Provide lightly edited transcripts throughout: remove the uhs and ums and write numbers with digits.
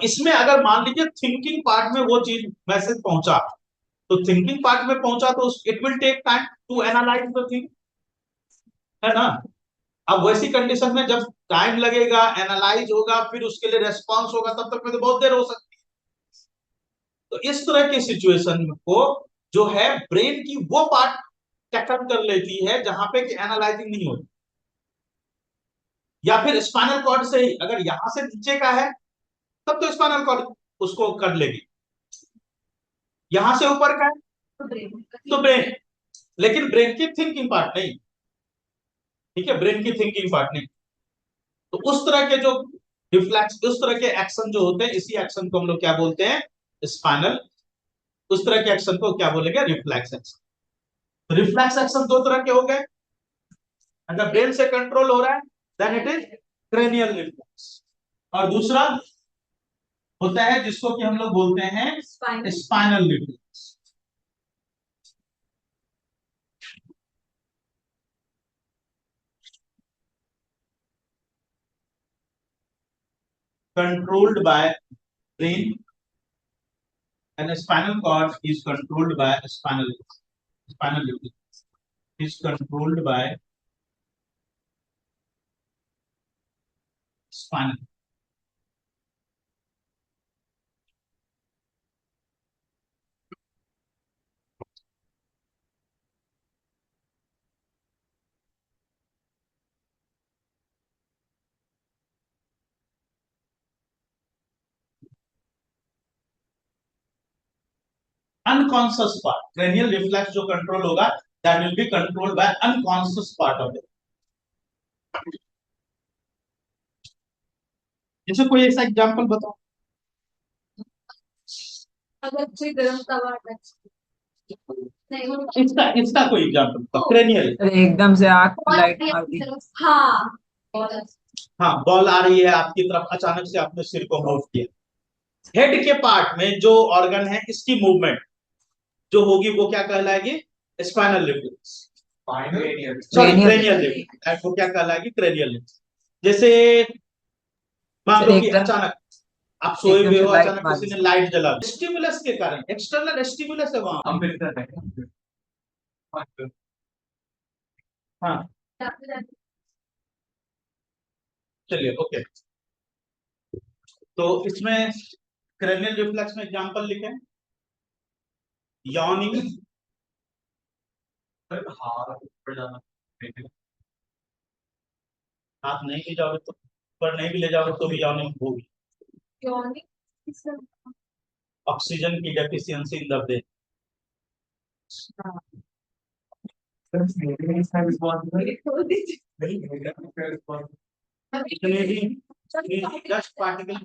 इसमें अगर मान लीजिए थिंकिंग पार्ट में वो चीज मैसेज पहुंचा, तो थिंकिंग पार्ट में पहुंचा तो it will take time to analyse the thing, है ना। अब वैसी कंडीशन में जब टाइम लगेगा, एनालाइज होगा, फिर उसके लिए रेस्पॉन्स होगा, तब तक में तो बहुत देर हो सकती है। तो इस तरह की सिचुएशन को जो है ब्रेन की वो पार्ट टैकल कर लेती है जहां पे कि एनालाइजिंग नहीं होती। या फिर स्पाइनल कॉर्ड से ही, अगर यहां से नीचे का है तब तो स्पाइनल कॉर्ड उसको कर लेगी, यहां से ऊपर का है तो ब्रेन, लेकिन ब्रेन की थिंकिंग पार्ट नहीं। ठीक है, ब्रेन की थिंकिंग पार्ट नहीं। तो उस तरह के जो रिफ्लेक्स, उस तरह के एक्शन जो होते हैं, इसी एक्शन को हम लोग क्या बोलते हैं, स्पाइनल। उस तरह के एक्शन को क्या बोलेंगे, रिफ्लेक्स एक्शन। रिफ्लेक्स एक्शन दो तरह के हो गए, अगर ब्रेन से कंट्रोल हो रहा है then it is cranial reflex, और दूसरा होता है जिसको कि हम लोग बोलते हैं spinal reflex. Controlled by brain and spinal cord is controlled by spinal reflex is controlled by spinal. Unconscious part, cranial reflex जो कंट्रोल होगा, that will be controlled by unconscious part of it. जैसे कोई ऐसा example बताओ, अगर कोई गर्म तवा नहीं, इसका इसका कोई एग्जांपल बताओ, क्रेनियल। एकदम से आग लाइट मार दी। हाँ, हाँ बॉल आ रही है आपकी तरफ, अचानक से आपने सिर को मूव किया। हेड के पार्ट में जो ऑर्गन है, इसकी मूवमेंट जो होगी वो क्या कहलाएगी, spinal reflex. Sorry, cranial reflex, वो क्या कहलाएगी, क्रेनियल रिफ्लेक्स। जैसे मान लो कि अचानक आप सोए हुए हो, अचानक किसी ने लाइट जला दी, स्टिमुलस के कारण, एक्सटर्नल स्टिमुलस है वहां। हाँ चलिए, ओके। तो इसमें क्रेनियल रिफ्लेक्स में एग्जांपल लिखें, यॉर्निंग, हाथ नहीं ले जाओगे तो, पर नहीं भी ले जाओगे तो भी यॉर्निंग होगी। ऑक्सीजन की deficiency in the brain, dust particle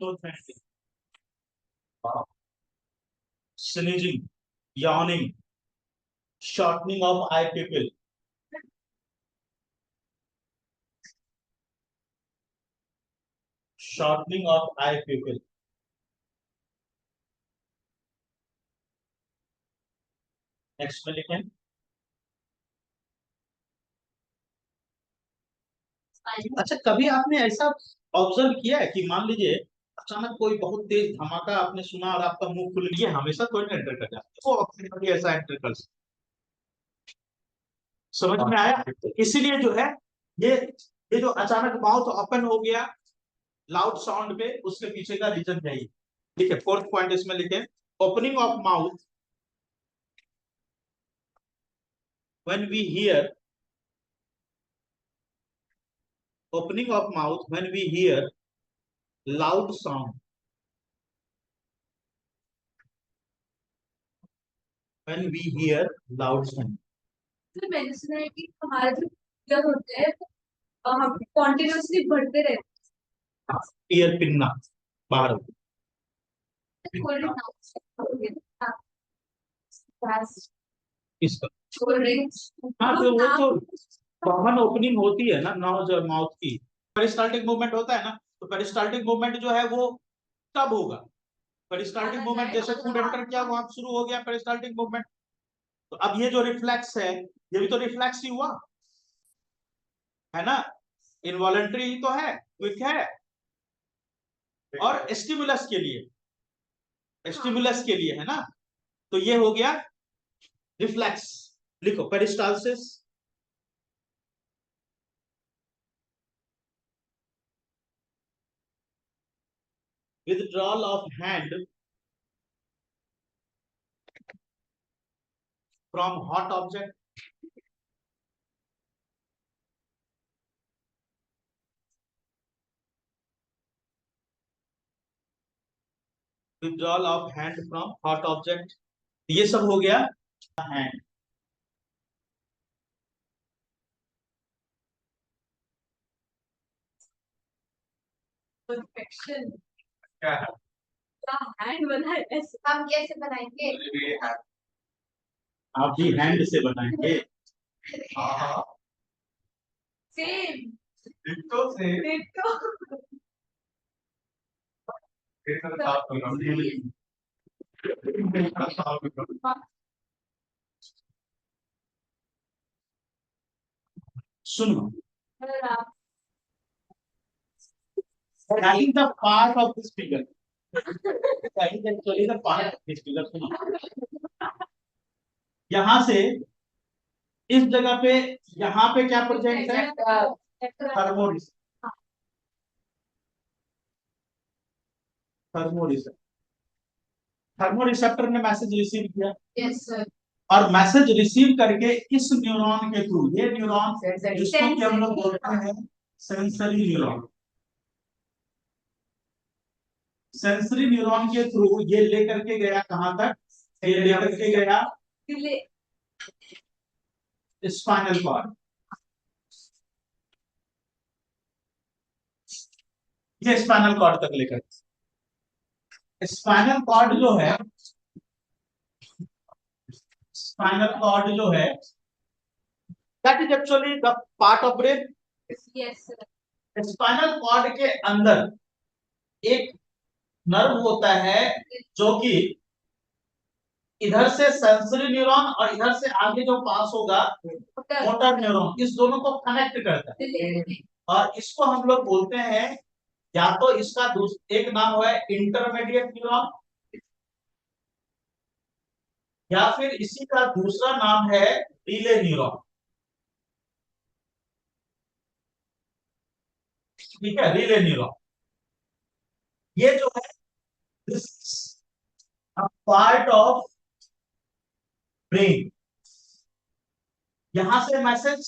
sneezing, yawning, shortening of eye pupil, shortening of eye pupil. Next में लिखें, अच्छा कभी आपने ऐसा ऑब्जर्व किया है कि मान लीजिए अचानक कोई बहुत तेज धमाका आपने सुना और आपका मुंह खुल गया, हमेशा कोई नहीं एंटर कर जाता है, वो ऑक्सीजन ऐसा एंटर कर सकता। समझ में आया, तो इसीलिए जो है ये ये जो अचानक माउथ ओपन हो गया लाउड साउंड पे, उसके पीछे का रीजन यही। ठीक है, फोर्थ पॉइंट इसमें लिखे, opening of mouth when we hear, opening of mouth when we hear loud sound, when we hear loud sound. तो मेडिसिन है कि हमारे जो ईयर होते हैं हम कॉन्टिन्यूअसली बढ़ते रहते हैं, ईयर पिन्ना बाहर इसका, हाँ तो वो तो कॉमन ओपनिंग होती है ना नोज और माउथ की। पेरिस्टाल्टिक मूवमेंट होता है ना, तो पेरिस्टाल्टिक मूवमेंट जो है वो कब होगा, पेरिस्टाल्टिक मूवमेंट जैसे फूड एंटर किया वहां शुरू हो गया पेरिस्टाल्टिक मूवमेंट। तो अब ये जो रिफ्लेक्स है, ये भी तो रिफ्लेक्स ही हुआ, है ना, इनवॉलंटरी ही तो है, क्विक है। और स्टिमुलस के लिए है ना। तो ये हो गया रिफ्लेक्स। लिखो peristalsis, withdrawal of hand from hot object, withdrawal of hand from hot object, ये सब हो गया हैंड। परफेक्शन क्या है? हैंड बनाए ऐसे हम कैसे बनाएंगे? आप भी हैंड से बनाएंगे। सेम डिट्टो से। डिट्टो सुनो, writing the part of this figure, writing actually the part of this figure। सुनो, यहाँ से इस जगह पे, यहाँ पे क्या प्रेजेंट है? थर्मोरिसेप्टर ने मैसेज रिसीव किया। Yes sir. और मैसेज रिसीव करके इस न्यूरॉन के थ्रू, ये न्यूरॉन जिसको कि हम लोग बोलते हैं सेंसरी न्यूरॉन, सेंसरी न्यूरॉन के थ्रू ये लेकर के गया कहां तक? ये लेकर के गया स्पाइनल कॉर्ड। ये स्पाइनल कॉर्ड तक लेकर, स्पाइनल कॉर्ड जो है, स्पाइनल कॉर्ड जो है that is actually the part of brain. Yes sir. Spinal cord के अंदर एक नर्व होता है जो कि इधर से सेंसरी न्यूरॉन और इधर से आगे जो पास होगा मोटर न्यूरॉन, इस दोनों को कनेक्ट करता है। और इसको हम लोग बोलते हैं, या तो इसका एक नाम है इंटरमीडिएट न्यूरॉन, या फिर इसी का दूसरा नाम है रिले न्यूरॉन। ठीक है, रिले न्यूरॉन। ये जो है पार्ट ऑफ ब्रेन, यहां से मैसेज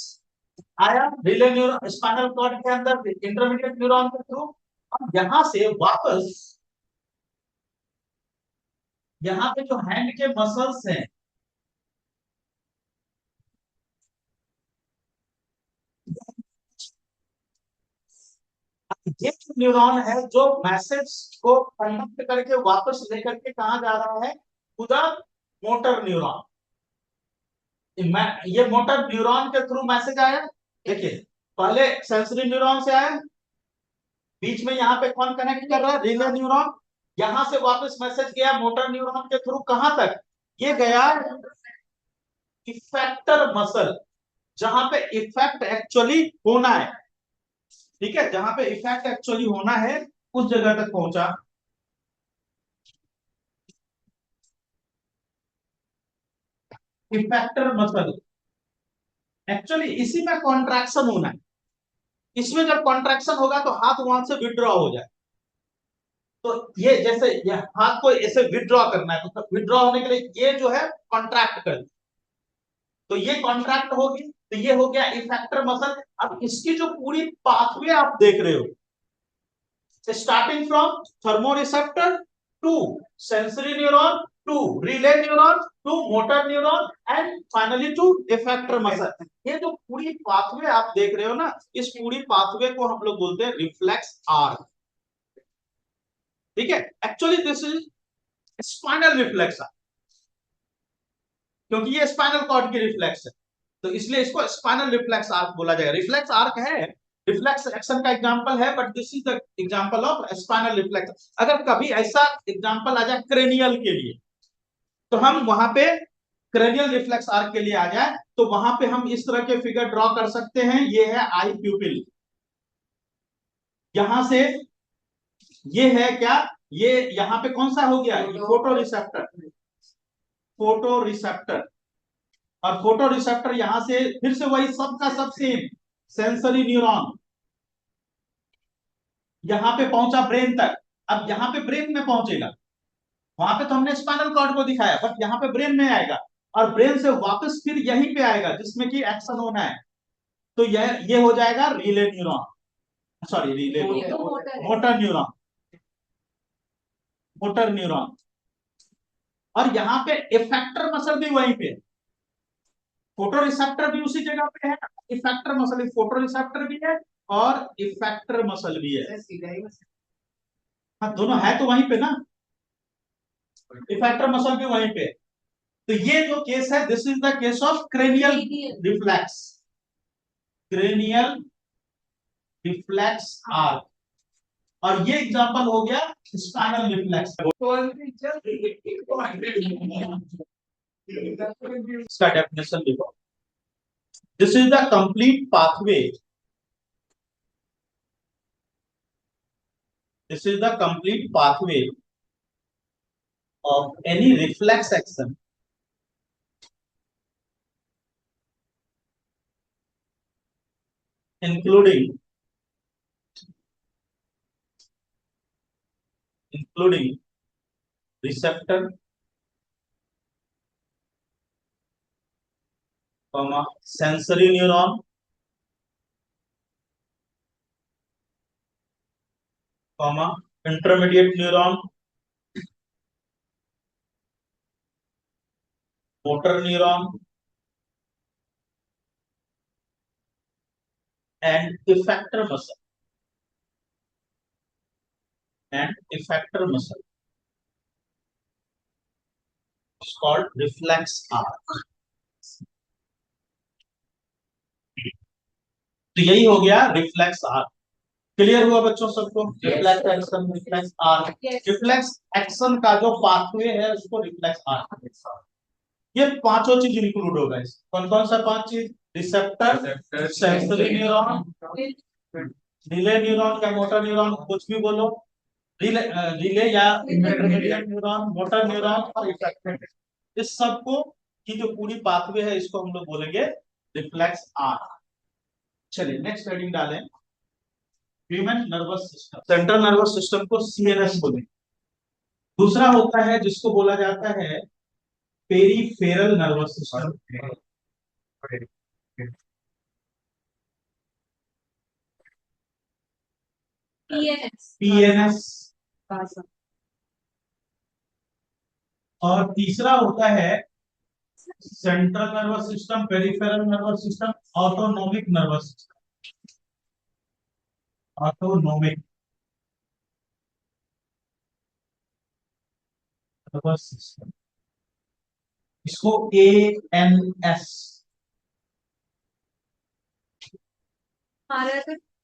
आया रिले न्यूरॉन स्पाइनल कॉर्ड के अंदर इंटरमीडिएट न्यूरॉन के थ्रू, और यहां से वापस यहां पे जो हैंड के मसल्स हैं, ये न्यूरॉन है जो मैसेज को कंडक्ट करके वापस लेकर के कहा जा रहा है? To the motor neuron. ये मोटर न्यूरॉन के थ्रू मैसेज आया। देखिए, पहले सेंसरी न्यूरॉन से आया, बीच में यहाँ पे कौन कनेक्ट कर रहा है? Relay neuron. यहां से वापस मैसेज गया मोटर न्यूरॉन के थ्रू, कहां तक ये गया? इफेक्टर मसल, जहां पे इफेक्ट एक्चुअली होना है। ठीक है, जहां पे इफेक्ट एक्चुअली होना है उस जगह तक पहुंचा। इफेक्टर मसल एक्चुअली इसी में कॉन्ट्रैक्शन होना है। इसमें जब कॉन्ट्रैक्शन होगा तो हाथ वहां से विड्रॉ हो जाए। तो ये जैसे ये हाथ को ऐसे विड्रॉ करना है, तो विड्रॉ होने के लिए ये जो है कॉन्ट्रैक्ट कर, तो ये कॉन्ट्रैक्ट होगी, तो ये हो गया इफेक्टर मसल। अब इसकी जो पूरी पाथवे आप देख रहे हो, starting from thermoreceptor to sensory neuron to relay neuron to motor neuron and finally to effector muscle, ये जो पूरी पाथवे आप देख रहे हो ना, इस पूरी पाथवे को हम लोग बोलते हैं रिफ्लेक्स आर्क। ठीक है, actually this is spinal reflex arc, क्योंकि ये स्पाइनल कॉर्ड की रिफ्लेक्स है, तो इसलिए इसको स्पाइनल रिफ्लेक्स आर्क बोला जाएगा। रिफ्लेक्स आर्क है, रिफ्लेक्स एक्शन का एग्जांपल है, but this is the example of spinal reflex. अगर कभी ऐसा एग्जांपल आ जाए क्रेनियल के लिए, तो हम वहां पे क्रेनियल रिफ्लेक्स आर्क के लिए आ जाए, तो वहां पे हम इस तरह के फिगर ड्रॉ कर सकते हैं। ये है आई प्यूपिल, यहां से ये है क्या, ये यहाँ पे कौन सा हो गया, ये फोटो रिसेप्टर, फोटो रिसेप्टर। और फोटो रिसेप्टर यहां से फिर से वही सब का सब सेम, सेंसरी न्यूरॉन यहां पे पहुंचा ब्रेन तक। अब यहां पे ब्रेन में पहुंचेगा, वहां पे तो हमने स्पाइनल कॉर्ड को दिखाया, बट यहाँ पे ब्रेन में आएगा, और ब्रेन से वापस फिर यहीं पे आएगा जिसमें कि एक्शन होना है। तो ये हो जाएगा relay neuron, sorry relay, motor neuron, motor neuron. और यहाँ पे इफेक्टर मसल भी वहीं पे, फोटो रिसेप्टर भी उसी जगह पे है, इफेक्टर मसल, फोटो रिसेप्टर भी है और इफेक्टर मसल भी है। हाँ दोनों है तो वहीं पे ना, इफेक्टर मसल भी वहीं पे। तो ये जो केस है, this is the case of cranial reflex, cranial reflex arc. और ये एग्जांपल हो गया स्पाइनल रिफ्लेक्स। इसका डेफिनेशन देखो, this is the complete pathway, this is the complete pathway of any reflex action including receptor, sensory neuron, intermediate neuron, motor neuron, and effector muscle, is called reflex arc. तो यही हो गया reflex arc. Clear हुआ बच्चों सबको? Reflex action, reflex arc, reflex action का जो pathway है उसको रिफ्लेक्स आर्क। ये पांचों चीज इंक्लूड होगा इस, कौन कौन सा पांच चीज, receptor, sensory neuron, relay neuron या मोटर न्यूरॉन, कुछ भी बोलो, रिले या इंटरमीडिएट न्यूरॉन, मोटर न्यूरॉन और इफेक्टर। इस सब को की जो पूरी पाथवे है इसको हम लोग बोलेंगे रिफ्लेक्स आर्क। चलिए नेक्स्ट हेडिंग डालें, human nervous system, central nervous system को सीएनएस बोलेंगे। दूसरा होता है जिसको बोला जाता है पेरिफेरल नर्वस सिस्टम, पीएनएस। और तीसरा होता है central nervous system, peripheral nervous system, autonomic nervous system, autonomic nervous system, इसको एएनएस,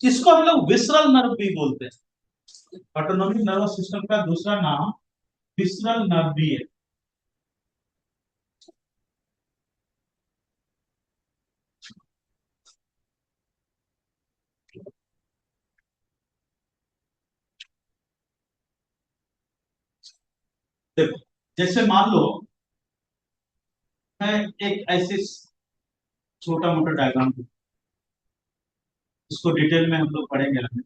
इसको हम लोग विसरल नर्व भी बोलते हैं। ऑटोनोमिक नर्वस सिस्टम का दूसरा नाम विसरल नर्व भी है। देखो जैसे मान लो मैं एक ऐसे छोटा मोटा डायग्राम, इसको डिटेल में हम लोग पढ़ेंगे आगे।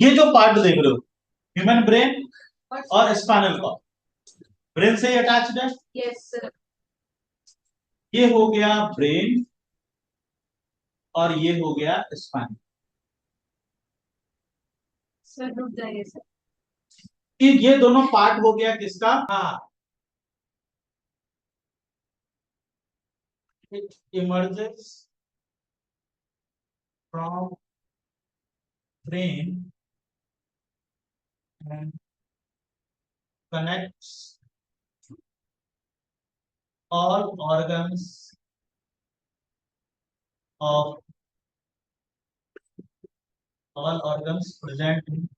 ये जो पार्ट देख रहे हो, ह्यूमन ब्रेन और स्पाइनल कॉर्ड, ब्रेन से ही अटैच्ड है। Yes sir. ये हो गया ब्रेन और ये हो गया स्पाइन। सर रुक जाइए सर। ये दोनों पार्ट हो गया किसका, हाँ, it emerges from brain and connects all organs of all organs present in,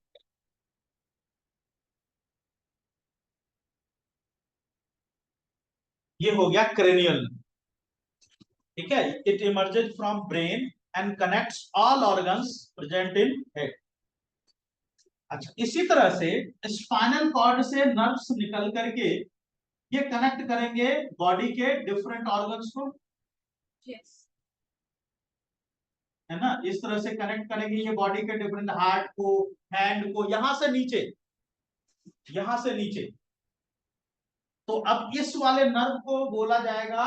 ये हो गया क्रेनियल, ठीक है। It emerges from brain and connects all organs present in head. अच्छा, इसी तरह से स्पाइनल कॉर्ड से नर्व्स निकल करके ये कनेक्ट करेंगे बॉडी के डिफरेंट ऑर्गन्स को, Yes. है ना। इस तरह से कनेक्ट करेंगे ये बॉडी के डिफरेंट, हार्ट को, हैंड को, यहां से नीचे, यहां से नीचे। तो अब इस वाले नर्व को बोला जाएगा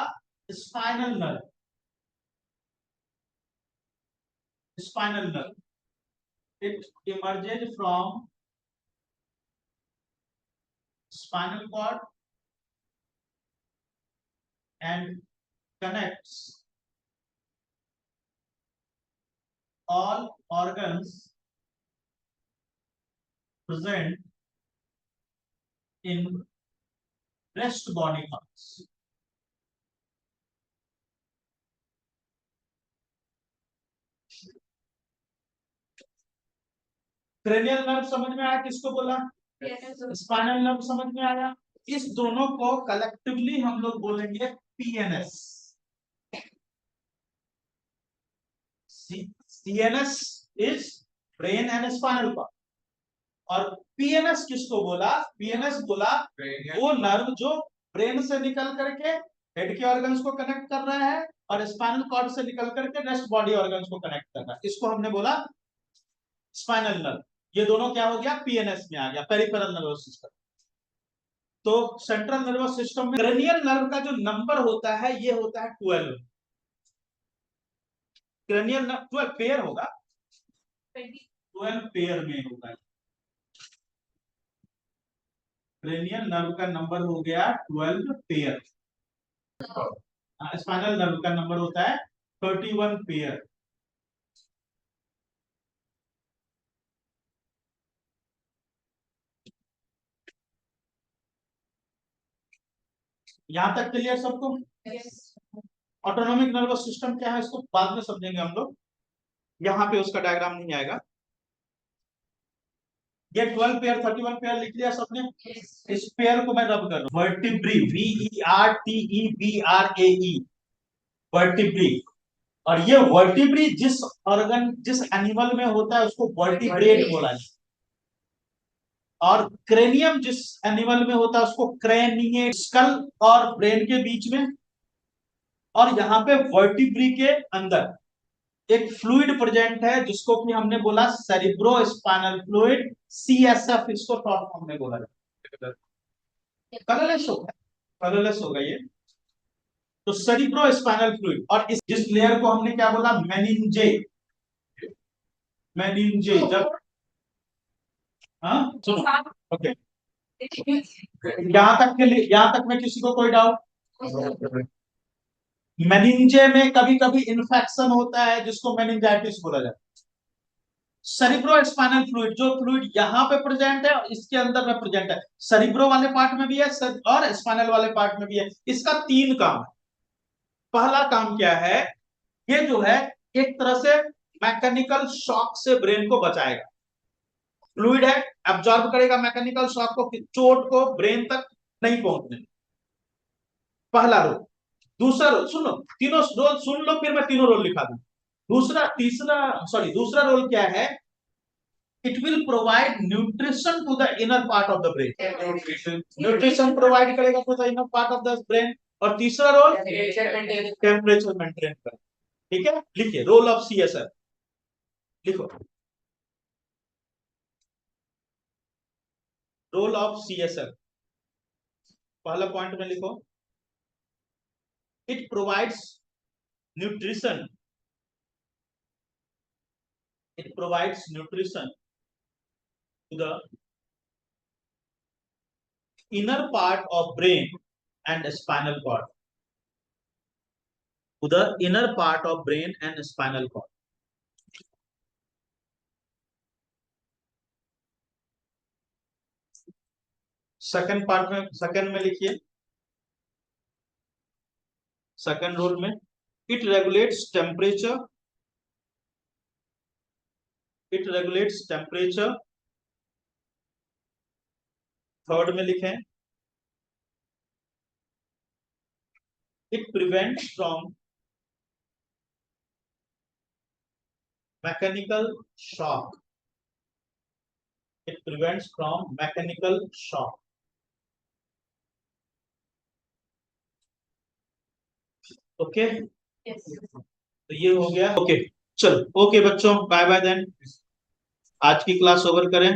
spinal nerve, spinal nerve. It emerges from spinal cord and connects all organs present in rest body parts. Cranial nerve समझ में आया, किसको बोला? Yes. स्पाइनल नर्व समझ में आया। इस दोनों को कलेक्टिवली हम लोग बोलेंगे PNS. CNS is brain and spinal cord, और पीएनएस किसको बोला? पीएनएस बोला वो नर्व जो ब्रेन से निकल करके हेड के ऑर्गन्स को कनेक्ट कर रहा है और स्पाइनल कॉर्ड से निकल करके रेस्ट बॉडी ऑर्गन्स को कनेक्ट कर रहा है, इसको हमने बोला स्पाइनल नर्व। ये दोनों क्या हो गया? पीएनएस में आ गया, पेरिफेरल नर्वस सिस्टम। तो सेंट्रल नर्वस सिस्टम में क्रेनियल नर्व का जो नंबर होता है ये होता है 12। क्रेनियल नर्व 12 पेयर होगा, 12 पेयर में होगा। क्रेनियल नर्व का नंबर हो गया 12 पेयर। स्पाइनल नर्व का नंबर होता है 31 पेयर। यहां तक क्लियर सबको? Yes. ऑटोनॉमिक नर्वस सिस्टम क्या है इसको बाद में समझेंगे हम लोग, यहाँ पे उसका डायग्राम नहीं आएगा। ये 12 पेयर 31 पेयर लिख लिया सबने? Yes. इस पेयर को मैं रब कर रहा हूं, वर्टिब्री, VERTEBRAE, वर्टिब्री। और ये वर्टिब्री जिस ऑर्गन जिस एनिमल में होता है उसको वर्टिब्रेट बोला जाता है, और क्रेनियम जिस एनिमल में होता है उसको क्रेनिएट। स्कल और ब्रेन के बीच में और यहाँ पे वर्टिब्री के अंदर एक फ्लूइड प्रेजेंट है जिसको कि हमने बोला सेरिब्रो स्पाइनल फ्लूइड, CSF, इसको शॉर्ट फॉर्म में बोला जाता है। कलरलेस होगा, कलरलेस होगा ये। तो सेरिब्रो स्पाइनल फ्लूइड, और इस जिस लेयर को हमने क्या बोला? मेनिंजे, मेनिंजे। जब हाँ सुनो, ओके, यहां तक में किसी को कोई डाउट? मेनिंजे में कभी कभी इन्फेक्शन होता है जिसको मेनिंजाइटिस बोला जाता है। सेरिब्रो स्पाइनल फ्लूइड, जो फ्लूइड यहाँ पे प्रेजेंट है और इसके अंदर में प्रेजेंट है, सेरिब्रो वाले पार्ट में भी है और स्पाइनल वाले पार्ट में भी है। इसका 3 काम है। पहला काम क्या है? ये जो है एक तरह से मैकेनिकल शॉक से ब्रेन को बचाएगा। फ्लूइड है, एब्जॉर्ब करेगा मैकेनिकल शॉक को, चोट को ब्रेन तक नहीं पहुंचने। पहला रोल। दूसरा रोल सुन लो, तीनों रोल सुन लो, फिर मैं तीनों रोल लिखा दूं। दूसरा रोल क्या है? It will provide nutrition to the inner part of the brain. Nutrition provide करेगा to the inner part of the brain। और तीसरा रोल टेम्परेचर मेंटेन कर। ठीक है, लिखिए रोल ऑफ CSF, लिखो रोल ऑफ CSF। पहला पॉइंट में लिखो, it provides nutrition, it provides nutrition to the inner part of brain and spinal cord, to the inner part of brain and spinal cord। Second part में, second में लिखिए, second role में, it regulates temperature, it regulates temperature, third में लिखें it prevents from mechanical shock, it prevents from mechanical shock. Okay, Yes. तो ये हो गया। ओके चलो, ओके बच्चों, बाय बाय देन। आज की क्लास ओवर करें।